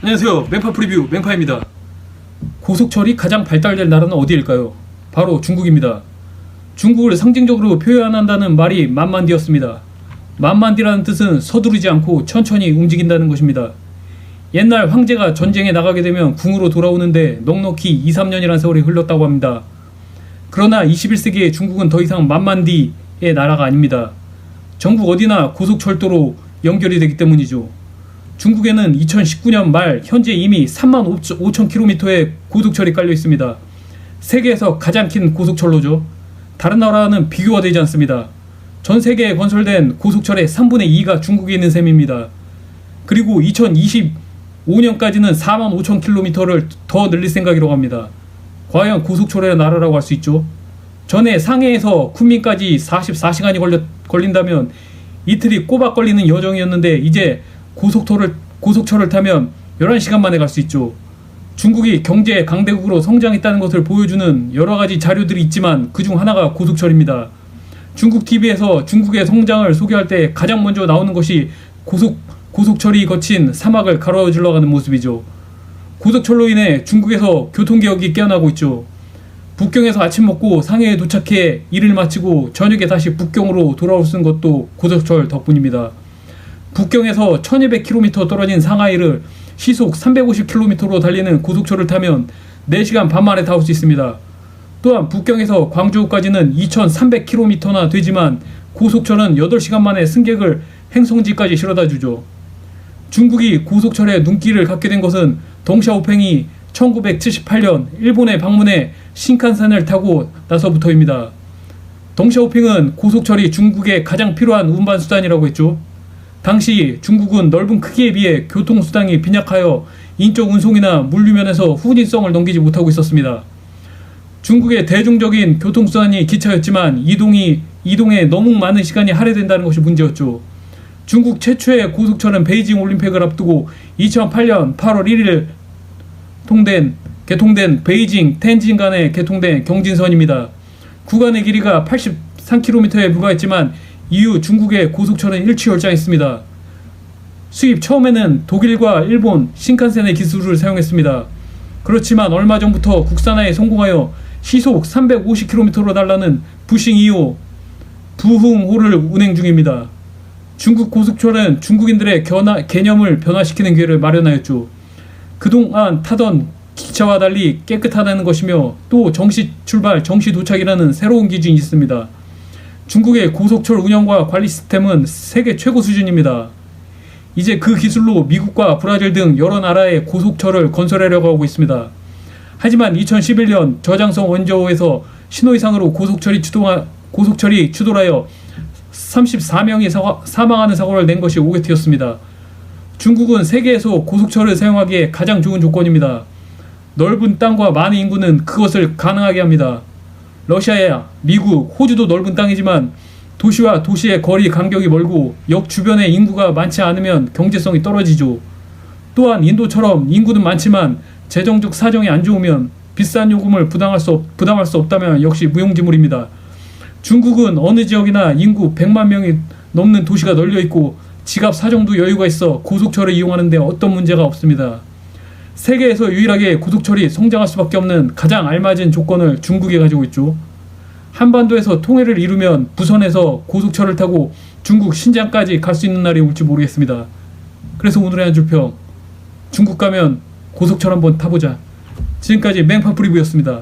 안녕하세요. 맹파 프리뷰 맹파입니다. 고속철이 가장 발달된 나라는 어디일까요? 바로 중국입니다. 중국을 상징적으로 표현한다는 말이 만만디였습니다. 만만디라는 뜻은 서두르지 않고 천천히 움직인다는 것입니다. 옛날 황제가 전쟁에 나가게 되면 궁으로 돌아오는데 넉넉히 2, 3년이라는 세월이 흘렀다고 합니다. 그러나 21세기의 중국은 더 이상 만만디의 나라가 아닙니다. 전국 어디나 고속철도로 연결이 되기 때문이죠. 중국에는 2019년 말 현재 이미 35,000km의 고속철이 깔려 있습니다. 세계에서 가장 긴 고속철로죠. 다른 나라와는 비교가 되지 않습니다. 전 세계에 건설된 고속철의 3분의 2가 중국에 있는 셈입니다. 그리고 2025년까지는 45,000km를 더 늘릴 생각이라고 합니다. 과연 고속철의 나라라고 할 수 있죠. 전에 상해에서 쿤민까지 44시간이 걸린다면 이틀이 꼬박 걸리는 여정이었는데 이제 고속철을 타면 11시간 만에 갈 수 있죠. 중국이 경제 강대국으로 성장했다는 것을 보여주는 여러가지 자료들이 있지만 그중 하나가 고속철입니다. 중국 TV에서 중국의 성장을 소개할 때 가장 먼저 나오는 것이 고속철이 거친 사막을 가로질러 가는 모습이죠. 고속철로 인해 중국에서 교통개혁이 깨어나고 있죠. 북경에서 아침 먹고 상해에 도착해 일을 마치고 저녁에 다시 북경으로 돌아올 수 있는 것도 고속철 덕분입니다. 북경에서 1200km 떨어진 상하이를 시속 350km로 달리는 고속철을 타면 4시간 반 만에 닿을 수 있습니다. 또한 북경에서 광주까지는 2300km나 되지만 고속철은 8시간 만에 승객을 행성지까지 실어다 주죠. 중국이 고속철에 눈길을 갖게 된 것은 덩샤오팽이 1978년 일본에 방문해 신칸센을 타고 나서부터입니다. 덩샤오팽은 고속철이 중국에 가장 필요한 운반수단이라고 했죠. 당시 중국은 넓은 크기에 비해 교통수단이 빈약하여 인적 운송이나 물류면에서 후진성을 넘기지 못하고 있었습니다. 중국의 대중적인 교통수단이 기차였지만 이동에 너무 많은 시간이 할애된다는 것이 문제였죠. 중국 최초의 고속철은 베이징 올림픽을 앞두고 2008년 8월 1일 개통된 베이징 텐진 간에 개통된 경진선입니다. 구간의 길이가 83km에 불과했지만 이후 중국의 고속철은 일취월장했습니다. 수입 처음에는 독일과 일본 신칸센의 기술을 사용했습니다. 그렇지만 얼마 전부터 국산화에 성공하여 시속 350km로 달라는 부싱 2호 부흥호를 운행 중입니다. 중국 고속철은 중국인들의 개념을 변화시키는 기회를 마련하였죠. 그동안 타던 기차와 달리 깨끗하다는 것이며 또 정시 출발, 정시 도착이라는 새로운 기준이 있습니다. 중국의 고속철 운영과 관리 시스템은 세계 최고 수준입니다. 이제 그 기술로 미국과 브라질 등 여러 나라의 고속철을 건설하려고 하고 있습니다. 하지만 2011년 저장성 원저우에서 신호 이상으로 고속철이 추돌하여 34명이 사망하는 사고를 낸 것이 오게트였습니다. 중국은 세계에서 고속철을 사용하기에 가장 좋은 조건입니다. 넓은 땅과 많은 인구는 그것을 가능하게 합니다. 러시아야 미국, 호주도 넓은 땅이지만 도시와 도시의 거리 간격이 멀고 역 주변에 인구가 많지 않으면 경제성이 떨어지죠. 또한 인도처럼 인구는 많지만 재정적 사정이 안 좋으면 비싼 요금을 부담할 수 없다면 역시 무용지물입니다. 중국은 어느 지역이나 인구 100만 명이 넘는 도시가 널려 있고 지갑 사정도 여유가 있어 고속철을 이용하는 데 어떤 문제가 없습니다. 세계에서 유일하게 고속철이 성장할 수밖에 없는 가장 알맞은 조건을 중국이 가지고 있죠. 한반도에서 통일을 이루면 부선에서 고속철을 타고 중국 신장까지 갈 수 있는 날이 올지 모르겠습니다. 그래서 오늘의 한 줄평, 중국 가면 고속철 한번 타보자. 지금까지 맹파 프리뷰였습니다.